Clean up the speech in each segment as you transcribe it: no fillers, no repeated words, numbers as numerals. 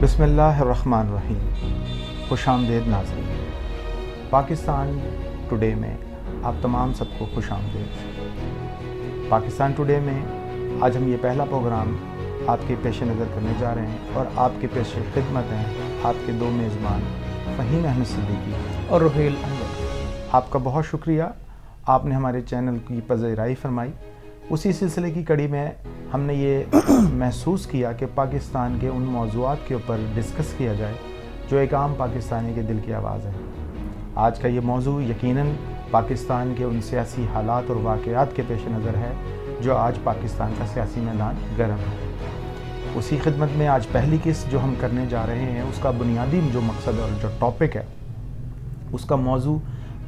بسم اللہ الرحمن الرحیم. خوش آمدید ناظرین. پاکستان ٹوڈے میں آپ تمام سب کو خوش آمدید. پاکستان ٹوڈے میں آج ہم یہ پہلا پروگرام آپ کے پیش نظر کرنے جا رہے ہیں اور آپ کے پیش خدمت ہیں آپ کے دو میزبان فہیم احمد صدیقی اور رحیل احمد. آپ کا بہت شکریہ، آپ نے ہمارے چینل کی پذیرائی فرمائی. اسی سلسلے کی کڑی میں ہم نے یہ محسوس کیا کہ پاکستان کے ان موضوعات کے اوپر ڈسکس کیا جائے جو ایک عام پاکستانی کے دل کی آواز ہے. آج کا یہ موضوع یقیناً پاکستان کے ان سیاسی حالات اور واقعات کے پیش نظر ہے جو آج پاکستان کا سیاسی میدان گرم ہے. اسی خدمت میں آج پہلی قسط جو ہم کرنے جا رہے ہیں اس کا بنیادی جو مقصد اور جو ٹاپک ہے اس کا موضوع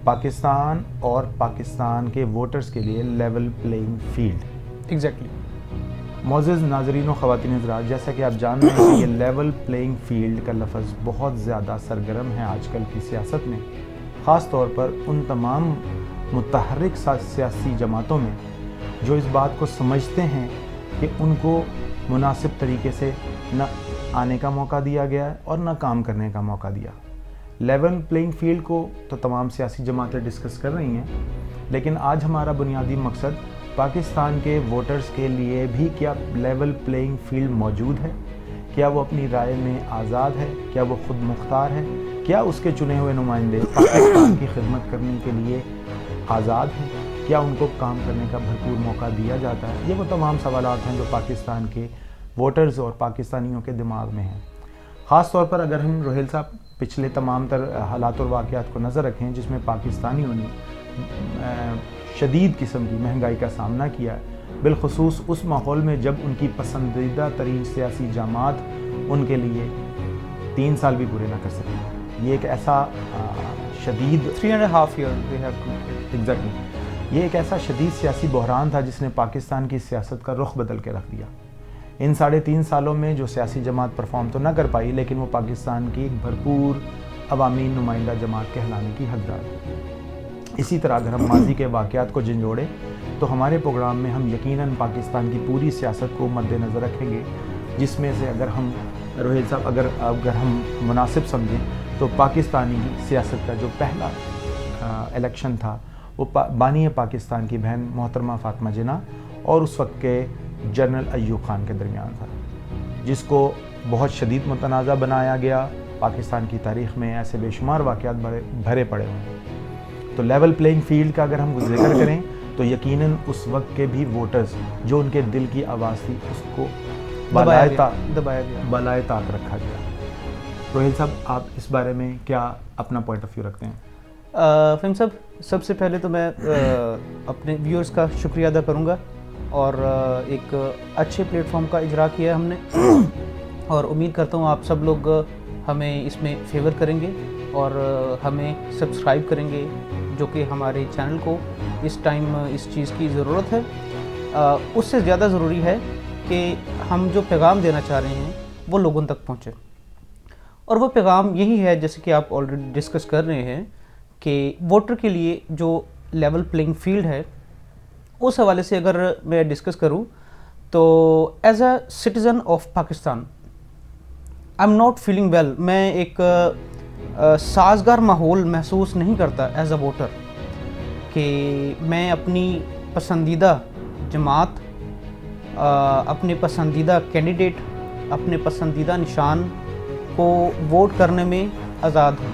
پاکستان اور پاکستان کے ووٹرز کے لیے لیول پلینگ فیلڈ. ایگزیکٹلی. معزز ناظرین و خواتین حضرات، جیسا کہ آپ جان رہے ہیں کہ یہ لیول پلینگ فیلڈ کا لفظ بہت زیادہ سرگرم ہے آج کل کی سیاست میں، خاص طور پر ان تمام متحرک سیاسی جماعتوں میں جو اس بات کو سمجھتے ہیں کہ ان کو مناسب طریقے سے نہ آنے کا موقع دیا گیا ہے اور نہ کام کرنے کا موقع دیا. لیول پلینگ فیلڈ کو تو تمام سیاسی جماعتیں ڈسکس کر رہی ہیں، لیکن آج ہمارا بنیادی مقصد پاکستان کے ووٹرز کے لیے بھی کیا لیول پلینگ فیلڈ موجود ہے، کیا وہ اپنی رائے میں آزاد ہے، کیا وہ خود مختار ہے، کیا اس کے چنے ہوئے نمائندے پاکستان کی خدمت کرنے کے لیے آزاد ہیں، کیا ان کو کام کرنے کا بھرپور موقع دیا جاتا ہے. یہ وہ تمام سوالات ہیں جو پاکستان کے ووٹرز اور پاکستانیوں کے دماغ میں ہیں. خاص طور پر اگر ہم رحیل صاحب پچھلے تمام تر حالات اور واقعات کو نظر رکھیں جس میں پاکستانیوں نے شدید قسم کی مہنگائی کا سامنا کیا ہے، بالخصوص اس ماحول میں جب ان کی پسندیدہ ترین سیاسی جماعت ان کے لیے 3 سال بھی پورے نہ کر سکے. یہ ایک ایسا شدید 3.5 years they have completed. Exactly یہ ایک ایسا شدید سیاسی بحران تھا جس نے پاکستان کی سیاست کا رخ بدل کے رکھ دیا. ان 3.5 سالوں میں جو سیاسی جماعت پرفارم تو نہ کر پائی لیکن وہ پاکستان کی ایک بھرپور عوامی نمائندہ جماعت کہلانے کی حقدار تھی. اسی طرح اگر ہم ماضی کے واقعات کو جھنجھوڑیں تو ہمارے پروگرام میں ہم یقیناً پاکستان کی پوری سیاست کو مد نظر رکھیں گے، جس میں سے اگر ہم رحیل صاحب اگر ہم مناسب سمجھیں تو پاکستانی سیاست کا جو پہلا الیکشن تھا وہ بانی پاکستان کی بہن محترمہ فاطمہ جناح اور اس وقت کے جنرل ایوب خان کے درمیان تھا، جس کو بہت شدید متنازع بنایا گیا. پاکستان کی تاریخ میں ایسے بے شمار واقعات بھرے پڑے ہوئے ہیں. تو لیول پلینگ فیلڈ کا اگر ہم ذکر کریں تو یقیناً اس وقت کے بھی ووٹرز جو ان کے دل کی آواز تھی اس کو بالائے طاق رکھا گیا. رحیل صاحب، آپ اس بارے میں کیا اپنا پوائنٹ آف ویو رکھتے ہیں؟ فہم صاحب، سب سے پہلے تو میں اپنے ویورز کا شکریہ ادا کروں گا اور ایک اچھے پلیٹ فارم کا اجرا کیا ہم نے اور امید کرتا ہوں آپ سب لوگ ہمیں اس میں فیور کریں گے اور ہمیں سبسکرائب کریں گے، جو کہ ہمارے چینل کو اس ٹائم اس چیز کی ضرورت ہے. اس سے زیادہ ضروری ہے کہ ہم جو پیغام دینا چاہ رہے ہیں وہ لوگوں تک پہنچے، اور وہ پیغام یہی ہے جیسے کہ آپ آلریڈی ڈسکس کر رہے ہیں کہ ووٹر کے لیے جو لیول پلینگ فیلڈ ہے اس حوالے سے اگر میں ڈسکس کروں تو as a citizen of Pakistan I am not feeling well. میں ایک سازگار ماحول محسوس نہیں کرتا ایز اے ووٹر کہ میں اپنی پسندیدہ جماعت، اپنے پسندیدہ کینڈیڈیٹ، اپنے پسندیدہ نشان کو ووٹ کرنے میں آزاد ہوں.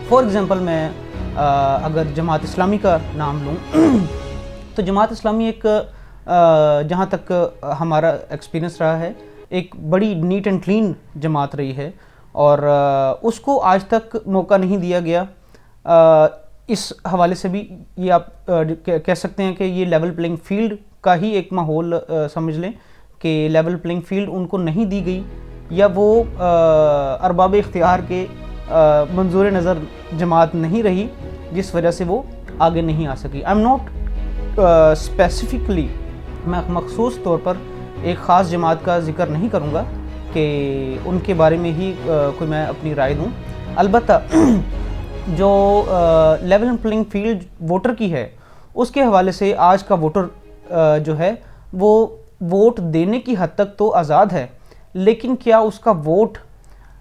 فار ایگزامپل میں اگر جماعت اسلامی کا نام لوں تو جماعت اسلامی ایک جہاں تک ہمارا ایکسپیرینس رہا ہے ایک بڑی نیٹ اینڈ کلین جماعت رہی ہے اور اس کو آج تک موقع نہیں دیا گیا. اس حوالے سے بھی یہ آپ کہہ سکتے ہیں کہ یہ لیول پلینگ فیلڈ کا ہی ایک ماحول سمجھ لیں کہ لیول پلینگ فیلڈ ان کو نہیں دی گئی یا وہ ارباب اختیار کے منظور نظر جماعت نہیں رہی جس وجہ سے وہ آگے نہیں آ سکی. آئی ایم ناٹ اسپیسیفکلی، میں مخصوص طور پر ایک خاص جماعت کا ذکر نہیں کروں گا کہ ان کے بارے میں ہی کوئی میں اپنی رائے دوں. البتہ جو لیول پلینگ فیلڈ ووٹر کی ہے اس کے حوالے سے آج کا ووٹر جو ہے وہ ووٹ دینے کی حد تک تو آزاد ہے، لیکن کیا اس کا ووٹ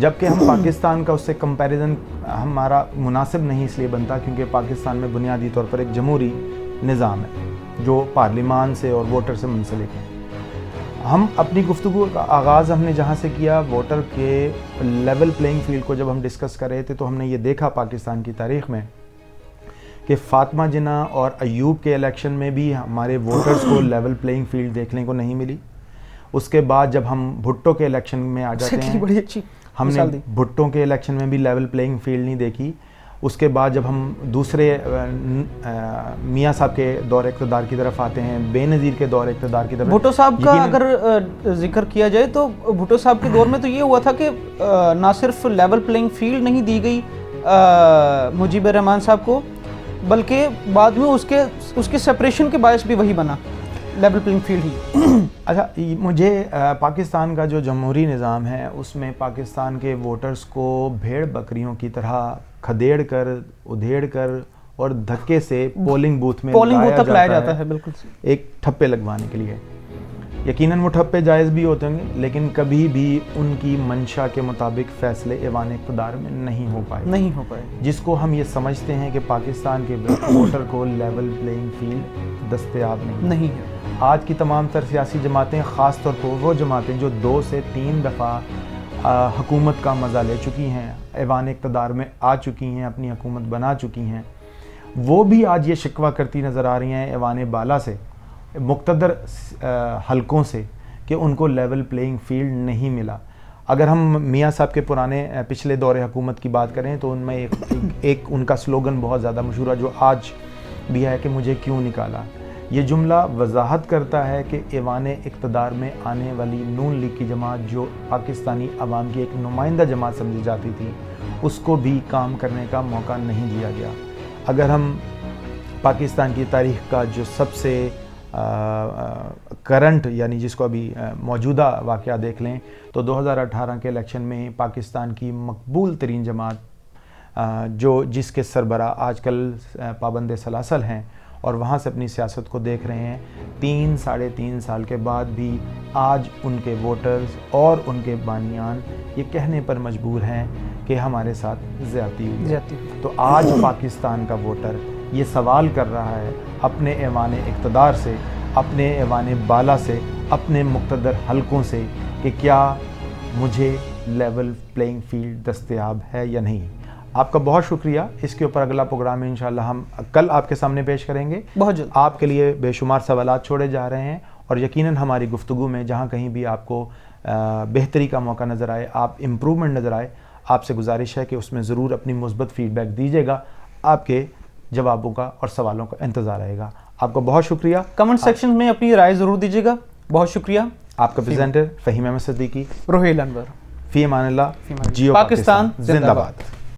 جبکہ ہم پاکستان کا اس سے کمپیریزن ہمارا مناسب نہیں اس لیے بنتا کیونکہ پاکستان میں بنیادی طور پر ایک جمہوری نظام ہے جو پارلیمان سے اور ووٹر سے منسلک ہے. ہم اپنی گفتگو کا آغاز ہم نے جہاں سے کیا ووٹر کے لیول پلینگ فیلڈ کو جب ہم ڈسکس کر رہے تھے تو ہم نے یہ دیکھا پاکستان کی تاریخ میں کہ فاطمہ جناح اور ایوب کے الیکشن میں بھی ہمارے ووٹرز کو لیول پلینگ فیلڈ دیکھنے کو نہیں ملی. اس کے بعد جب ہم بھٹو کے الیکشن میں آ جاتے ہیں بڑی اچھی ہم نے بھٹو کے الیکشن میں بھی لیول پلینگ فیلڈ نہیں دیکھی. اس کے بعد جب ہم دوسرے میاں صاحب کے دور اقتدار کی طرف آتے ہیں بے نظیر کے دور اقتدار کی طرف. بھٹو صاحب کا اگر ذکر کیا جائے تو بھٹو صاحب کے دور میں تو یہ ہوا تھا کہ نہ صرف لیول پلینگ فیلڈ نہیں دی گئی مجیب الرحمان صاحب کو بلکہ بعد میں اس کے سپریشن کے باعث بھی وہی بنا لیول پلینگ فیلڈ ہی. اچھا مجھے پاکستان کا جو جمہوری نظام ہے اس میں پاکستان کے ووٹرز کو بھیڑ بکریوں کی طرح کھدیڑ کر ادھیڑ کر اور دھکے سے پولنگ بوتھ میں لایا جاتا ہے بالکل ایک ٹھپے لگوانے کے لیے. یقیناً وہ ٹھپے جائز بھی ہوتے ہوں گے لیکن کبھی بھی ان کی منشا کے مطابق فیصلے ایوان اقتدار میں نہیں ہو پائے جس کو ہم یہ سمجھتے ہیں کہ پاکستان کے ووٹر کو لیول پلینگ فیلڈ دستیاب نہیں ہے. آج کی تمام تر سیاسی جماعتیں خاص طور پر وہ جماعتیں جو 2 سے 3 دفعہ حکومت کا مزہ لے چکی ہیں ایوان اقتدار میں آ چکی ہیں اپنی حکومت بنا چکی ہیں وہ بھی آج یہ شکوہ کرتی نظر آ رہی ہیں ایوان بالا سے مقتدر حلقوں سے کہ ان کو لیول پلینگ فیلڈ نہیں ملا. اگر ہم میاں صاحب کے پچھلے دور حکومت کی بات کریں تو ان میں ایک ان کا سلوگن بہت زیادہ مشہور ہے جو آج بھی ہے کہ مجھے کیوں نکالا. یہ جملہ وضاحت کرتا ہے کہ ایوان اقتدار میں آنے والی نون لیگ کی جماعت جو پاکستانی عوام کی ایک نمائندہ جماعت سمجھی جاتی تھی اس کو بھی کام کرنے کا موقع نہیں دیا گیا. اگر ہم پاکستان کی تاریخ کا جو سب سے کرنٹ یعنی جس کو ابھی موجودہ واقعہ دیکھ لیں تو 2018 کے الیکشن میں پاکستان کی مقبول ترین جماعت جس کے سربراہ آج کل پابند سلاسل ہیں اور وہاں سے اپنی سیاست کو دیکھ رہے ہیں 3-3.5 سال کے بعد بھی آج ان کے ووٹرز اور ان کے بانیان یہ کہنے پر مجبور ہیں کہ ہمارے ساتھ زیادتی ہوئی. تو آج پاکستان کا ووٹر یہ سوال کر رہا ہے اپنے ایوان اقتدار سے اپنے ایوان بالا سے اپنے مقتدر حلقوں سے کہ کیا مجھے لیول پلینگ فیلڈ دستیاب ہے یا نہیں. آپ کا بہت شکریہ. اس کے اوپر اگلا پروگرام میں انشاءاللہ ہم کل آپ کے سامنے پیش کریں گے. بہت جلد آپ کے لیے بے شمار سوالات چھوڑے جا رہے ہیں اور یقیناً ہماری گفتگو میں جہاں کہیں بھی آپ کو بہتری کا موقع نظر آئے آپ امپرومنٹ نظر آئے آپ سے گزارش ہے کہ اس میں ضرور اپنی مثبت فیڈ بیک دیجیے گا. آپ کے جوابوں کا اور سوالوں کا انتظار رہے گا. آپ کا بہت شکریہ. کمنٹ سیکشن میں اپنی رائے ضرور دیجیے گا. بہت شکریہ. آپ کا پریزنٹر فہیم احمد صدیقی. روہیل انور. فی امان اللہ. پاکستان زندہ باد.